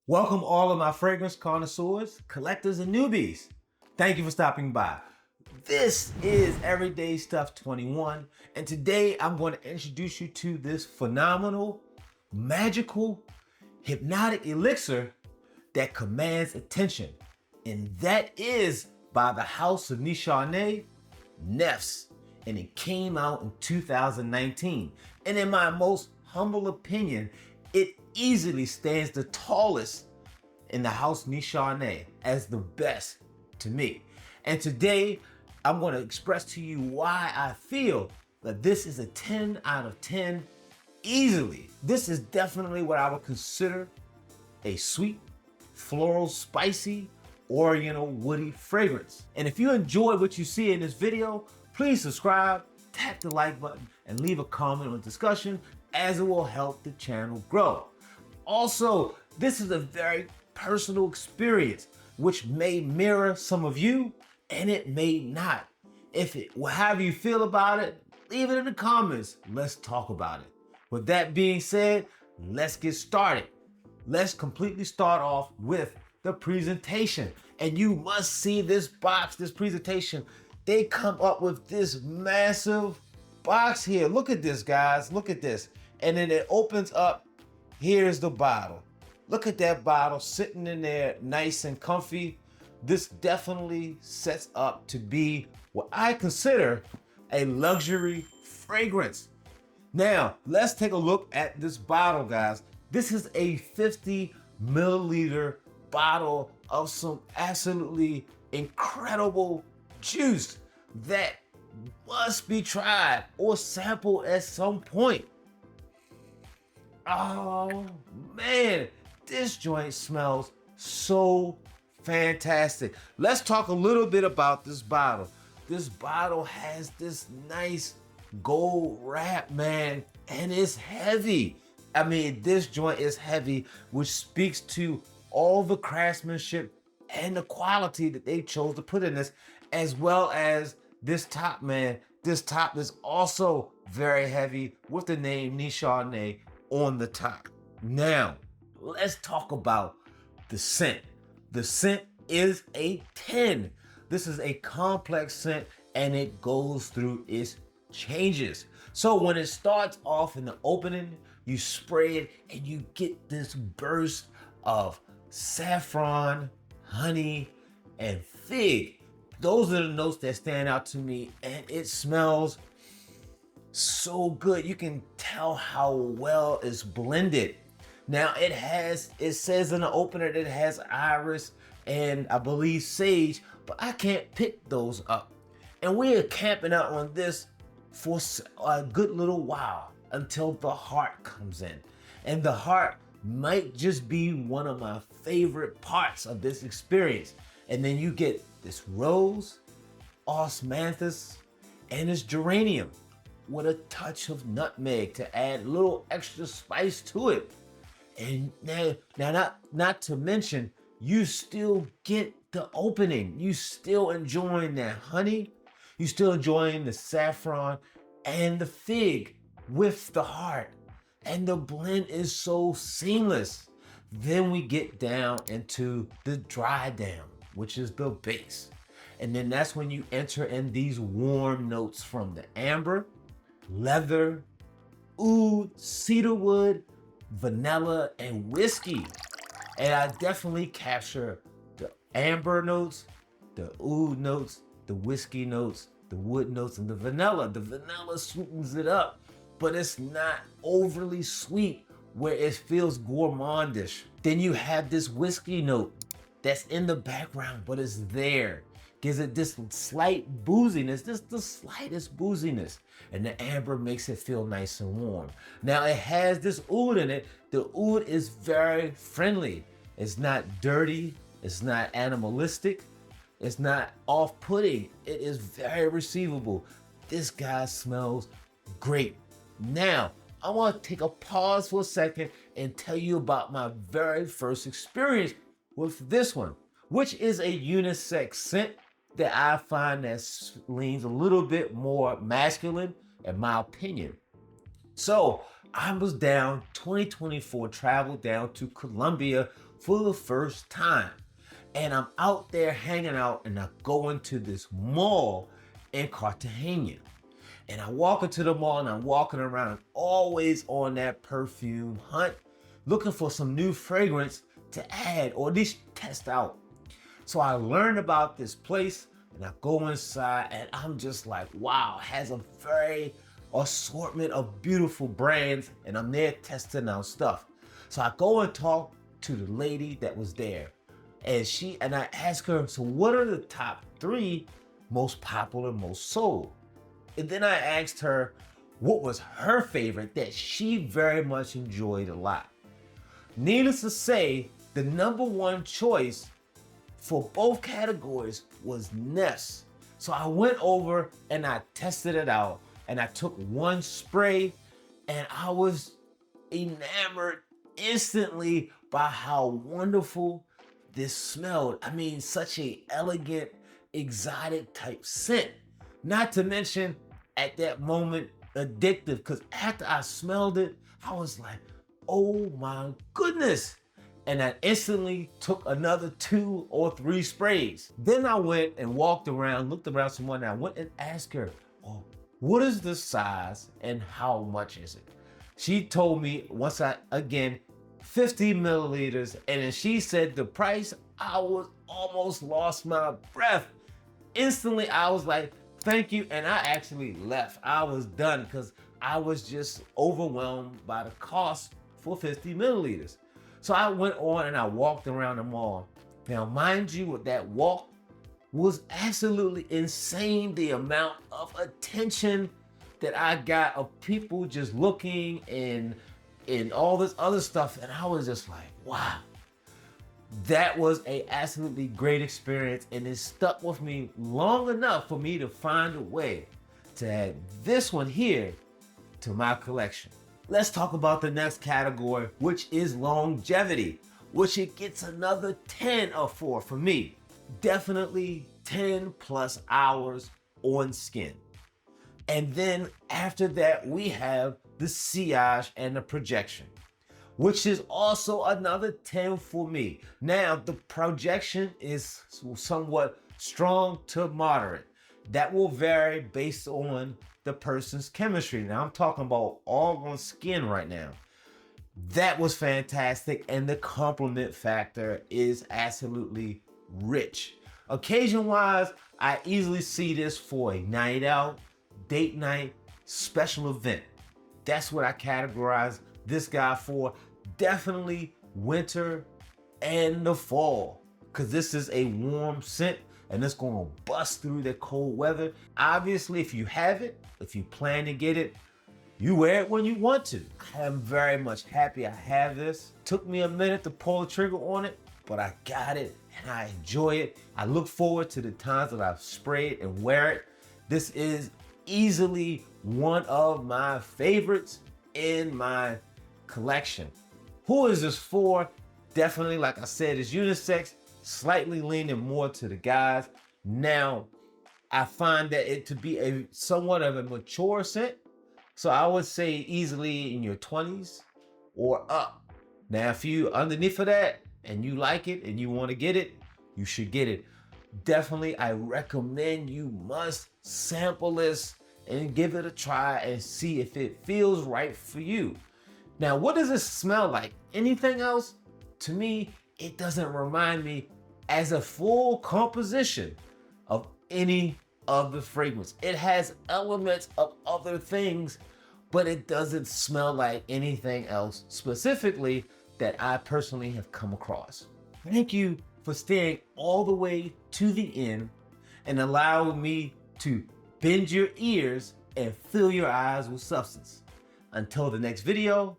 Welcome all of my fragrance connoisseurs, collectors, and newbies. Thank you for stopping by. This is Everyday Stuff 21, and today I'm going to introduce you to this phenomenal, magical, hypnotic elixir that commands attention, and that is by the house of Nishane, Nefs, and it came out in 2019. And in my most humble opinion, it easily stands the tallest in the house Nishane as the best to me. And today, I'm going to express to you why I feel that this is a 10 out of 10 easily. This is definitely what I would consider a sweet, floral, spicy, oriental, woody fragrance. And if you enjoy what you see in this video, please subscribe, tap the like button, and leave a comment or discussion, as it will help the channel grow. Also, this is a very personal experience which may mirror some of you and it may not. If it will have you feel about it, leave it in the comments. Let's talk about it. With that being said, let's get started. Let's completely start off with the presentation. And you must see this box, this presentation. They come up with this massive box here. Look at this, guys. Look at this. And then it opens up. Here's the bottle. Look at that bottle sitting in there nice and comfy. This definitely sets up to be what I consider a luxury fragrance. Now, let's take a look at this bottle, guys. This is a 50 milliliter bottle of some absolutely incredible juice that must be tried or sampled at some point. Oh man, this joint smells so fantastic. Let's talk a little bit about this bottle. This bottle has this nice gold wrap, man, and it's heavy. I mean, this joint is heavy, which speaks to all the craftsmanship and the quality that they chose to put in this, as well as this top, man. This top is also very heavy with the name Nishane on the top. Now, let's talk about the scent. The scent is a 10. This is a complex scent and it goes through its changes. So when it starts off in the opening, you spray it and you get this burst of saffron, honey, and fig. Those are the notes that stand out to me, and it smells so good. You can tell how well it's blended. Now it says in the opener that it has iris and I believe sage, but I can't pick those up. And we are camping out on this for a good little while until the heart comes in. And the heart might just be one of my favorite parts of this experience. And then you get this rose, osmanthus, and this geranium with a touch of nutmeg to add a little extra spice to it. And now not to mention, you still get the opening. You still enjoying that honey. You still enjoying the saffron and the fig with the heart. And the blend is so seamless. Then we get down into the dry down, which is the base. And then that's when you enter in these warm notes from the amber, leather, oud, cedarwood, vanilla, and whiskey. And I definitely capture the amber notes, the oud notes, the whiskey notes, the wood notes, and the vanilla. The vanilla sweetens it up, but it's not overly sweet where it feels gourmandish. Then you have this whiskey note that's in the background, but it's there. Gives it this slight booziness, just the slightest booziness. And the amber makes it feel nice and warm. Now it has this oud in it. The oud is very friendly. It's not dirty. It's not animalistic. It's not off-putting. It is very receivable. This guy smells great. Now, I want to take a pause for a second and tell you about my very first experience with this one, which is a unisex scent that I find that leans a little bit more masculine, in my opinion. So I was down 2024, traveled down to Colombia for the first time. And I'm out there hanging out, and I go into this mall in Cartagena. And I walk into the mall and I'm walking around, always on that perfume hunt, looking for some new fragrance to add or at least test out. So I learned about this place and I go inside and I'm just like, wow, it has a very assortment of beautiful brands, and I'm there testing out stuff. So I go and talk to the lady that was there, and I ask her, so what are the top 3 most popular, most sold? And then I asked her what was her favorite that she very much enjoyed a lot. Needless to say, the #1 choice for both categories was Nefs. So I went over and I tested it out, and I took 1 spray, and I was enamored instantly by how wonderful this smelled. I mean, such a elegant, exotic type scent. Not to mention, at that moment, addictive, because after I smelled it, I was like, oh my goodness. And I instantly took another 2 or 3 sprays. Then I went and walked around, looked around some more, and I went and asked her, oh, what is the size and how much is it? She told me, once again, 50 milliliters. And then she said the price, I was almost lost my breath. Instantly, I was like, thank you. And I actually left. I was done because I was just overwhelmed by the cost for 50 milliliters. So I went on and I walked around the mall. Now, mind you, that walk was absolutely insane. The amount of attention that I got of people just looking and all this other stuff. And I was just like, wow. That was a absolutely great experience, and it stuck with me long enough for me to find a way to add this one here to my collection. Let's talk about the next category, which is longevity, which it gets another 10 or 4 for me. Definitely 10 plus hours on skin. And then after that, we have the sillage and the projection, which is also another 10 for me. Now, the projection is somewhat strong to moderate. That will vary based on the person's chemistry. Now, I'm talking about all on skin right now. That was fantastic, and the compliment factor is absolutely rich. Occasion-wise, I easily see this for a night out, date night, special event. That's what I categorize this guy for. Definitely winter and the fall, because this is a warm scent and it's going to bust through the cold weather. Obviously, if you have it, if you plan to get it, you wear it when you want to. I am very much happy I have this. Took me a minute to pull the trigger on it, but I got it and I enjoy it. I look forward to the times that I've sprayed and wear it. This is easily one of my favorites in my collection. Who is this for? Definitely, like I said, it's unisex, slightly leaning more to the guys. Now, I find that it to be a somewhat of a mature scent. So I would say easily in your 20s or up. Now, if you underneath of that and you like it and you want to get it, you should get it. Definitely, I recommend you must sample this and give it a try and see if it feels right for you. Now, what does it smell like? Anything else? To me, it doesn't remind me as a full composition of any of the fragrance. It has elements of other things, but it doesn't smell like anything else specifically that I personally have come across. Thank you for staying all the way to the end and allowing me to bend your ears and fill your eyes with substance. Until the next video,